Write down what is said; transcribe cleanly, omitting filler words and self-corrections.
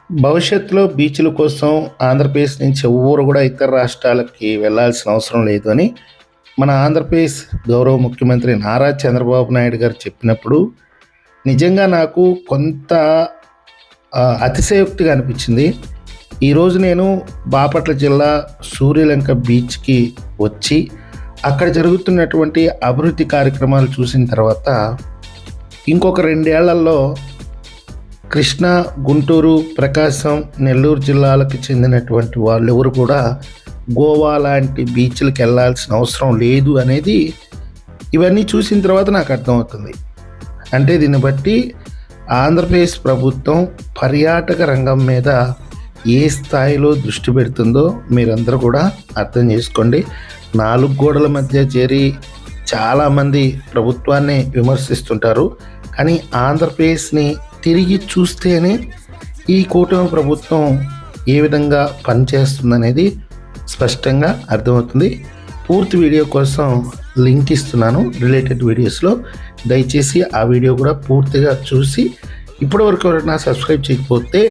భవిష్యత్తులో బీచ్‌ల కోసం ఆంధ్రప్రదేశ్ నుంచి ఎవ్వరు గూడా ఇతర రాష్ట్రాలకి వెళ్ళాల్సిన అవసరం లేదు అని మన ఆంధ్రప్రదేశ్ గౌరవ ముఖ్యమంత్రి నారా చంద్రబాబు నాయుడు గారు చెప్పినప్పుడు నిజంగా నాకు కొంత అతిశయోక్తిగా అనిపించింది. ఈరోజు నేను బాపట్ల జిల్లా సూర్యలంక బీచ్‌కి వచ్చి అక్కడ జరుగుతున్నటువంటి అభివృద్ధి కార్యక్రమాలు చూసిన తర్వాత ఇంకొక 2 ఏళ్లలో కృష్ణా, గుంటూరు, ప్రకాశం, నెల్లూరు జిల్లాలకు చెందినటువంటి వాళ్ళెవరు కూడా గోవా లాంటి బీచ్‌లకి వెళ్ళాల్సిన అవసరం లేదు అనేది ఇవన్నీ చూసిన తర్వాత నాకు అర్థమవుతుంది. అంటే దీన్ని బట్టి ఆంధ్రప్రదేశ్ ప్రభుత్వం పర్యాటక రంగం మీద ఏ స్థాయిలో దృష్టి పెడుతుందో మీరందరూ కూడా అర్థం చేసుకోండి. 4 గోడల మధ్య చేరి చాలామంది ప్రభుత్వాన్ని విమర్శిస్తుంటారు. కానీ ఆంధ్రప్రదేశ్ని తిరిగి చూస్తేనే ఈ కూటమి ప్రభుత్వం ఏ విధంగా పనిచేస్తుందనేది స్పష్టంగా అర్థమవుతుంది. పూర్తి వీడియో కోసం లింక్ ఇస్తున్నాను రిలేటెడ్ వీడియోస్లో. దయచేసి ఆ వీడియో కూడా పూర్తిగా చూసి ఇప్పటివరకు ఎవరైనా సబ్స్క్రైబ్ చేయకపోతే